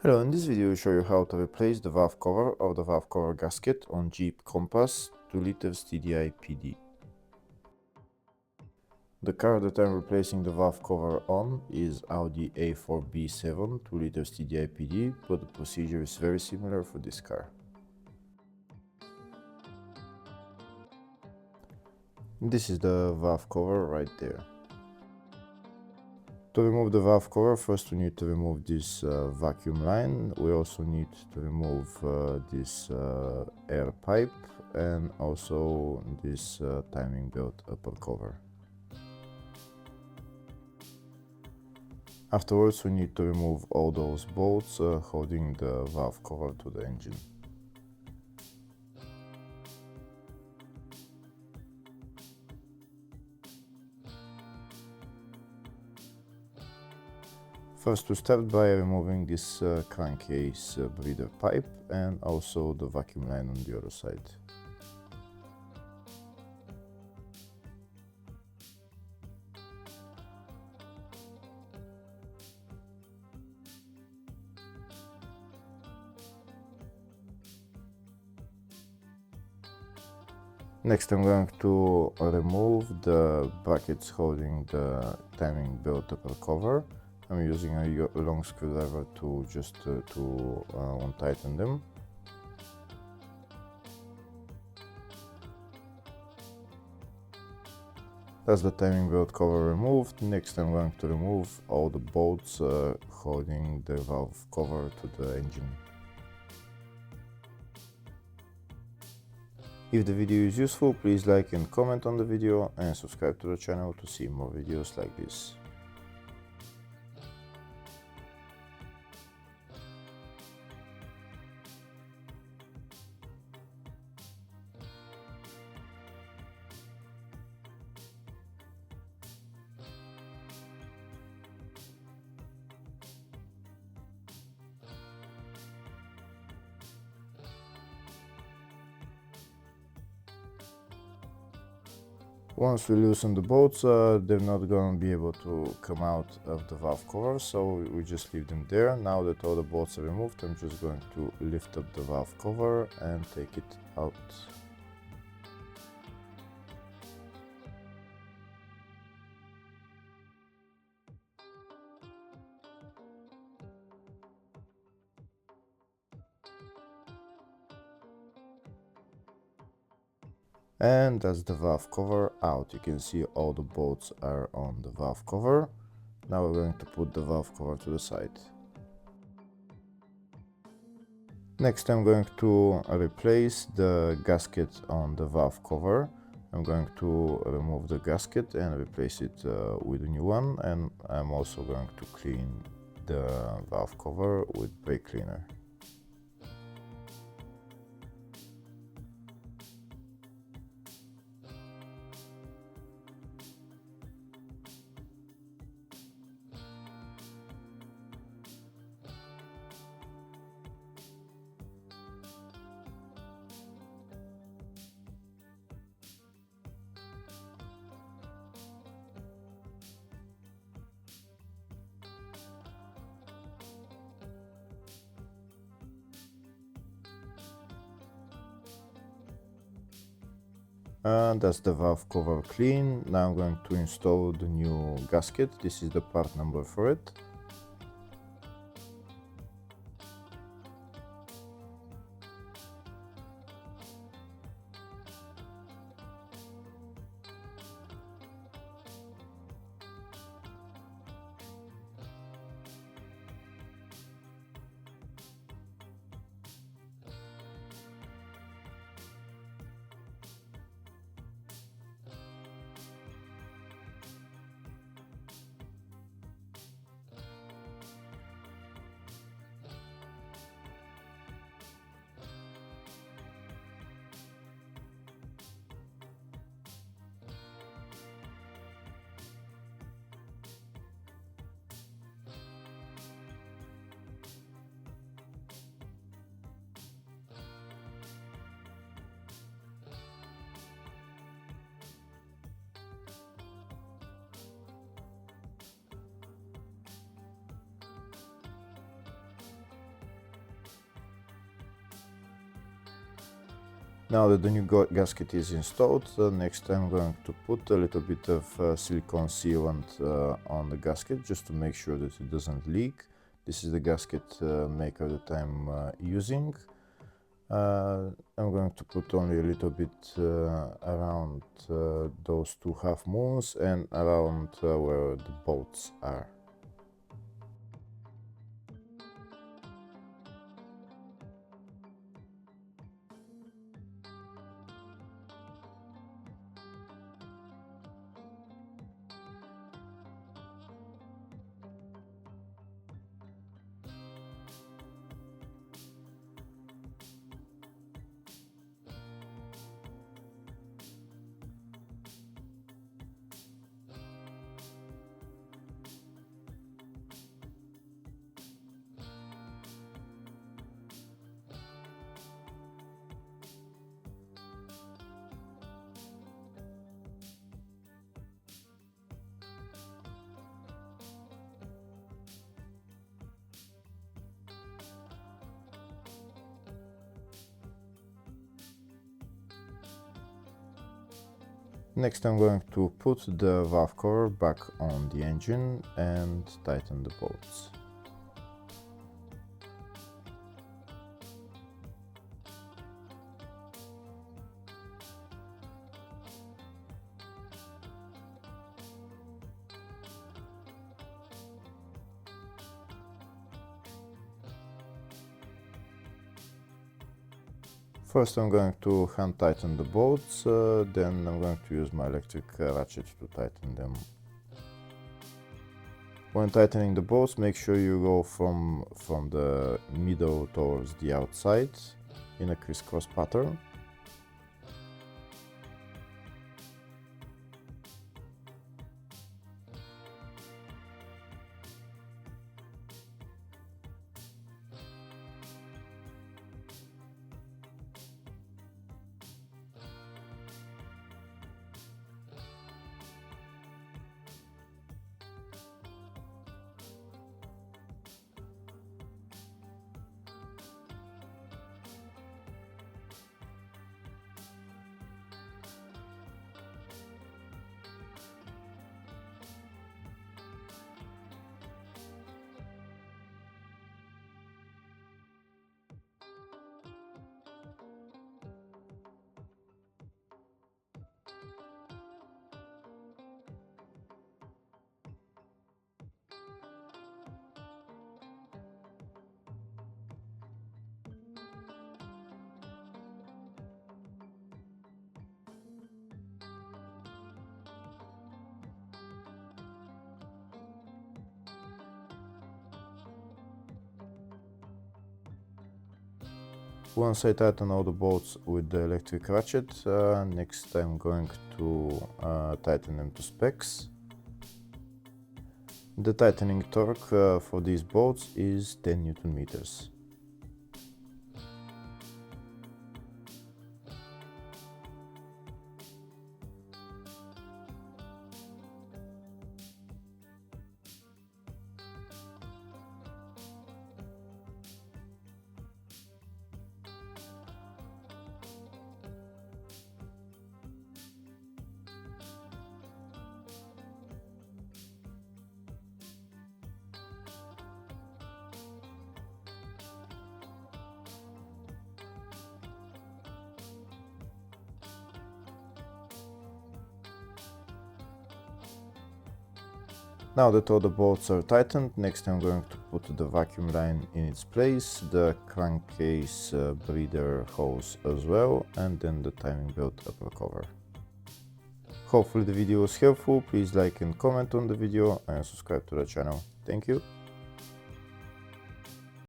Hello, in this video we show you how to replace the valve cover of the valve cover gasket on Jeep Compass 2 liters TDI PD. The car that I'm replacing the valve cover on is Audi A4B7 2 liters TDI PD, but the procedure is very similar for this car. This is the valve cover right there. To remove the valve cover, first we need to remove this vacuum line. We also need to remove this air pipe and also this timing belt upper cover. Afterwards we need to remove all those bolts holding the valve cover to the engine. First we start by removing this crankcase breather pipe and also the vacuum line on the other side. Next I'm going to remove the brackets holding the timing belt upper cover. I'm using a long screwdriver to just untighten them. That's the timing belt cover removed. Next I'm going to remove all the bolts holding the valve cover to the engine. If the video is useful, please like and comment on the video and subscribe to the channel to see more videos like this. Once we loosen the bolts, they're not going to be able to come out of the valve cover, so we just leave them there. Now that all the bolts are removed, I'm just going to lift up the valve cover and take it out. And that's the valve cover out. You can see all the bolts are on the valve cover. Now we're going to put the valve cover to the side. Next I'm going to replace the gasket on the valve cover. I'm going to remove the gasket and replace it with a new one, and I'm also going to clean the valve cover with brake cleaner. And that's the valve cover clean. Now I'm going to install the new gasket. This is the part number for it. Now that the new gasket is installed, next I'm going to put a little bit of silicone sealant on the gasket just to make sure that it doesn't leak. This is the gasket maker that I'm using. I'm going to put only a little bit around those two half moons and around where the bolts are. Next I'm going to put the valve cover back on the engine and tighten the bolts. First I'm going to hand tighten the bolts, then I'm going to use my electric ratchet to tighten them. When tightening the bolts, make sure you go from the middle towards the outside in a crisscross pattern. Once I tighten all the bolts with the electric ratchet, next I'm going to tighten them to specs. The tightening torque for these bolts is 10 Newton meters. Now that all the bolts are tightened, next I'm going to put the vacuum line in its place, the crankcase breather hose as well, and then the timing belt upper cover. Hopefully the video was helpful. Please like and comment on the video and subscribe to the channel. Thank you.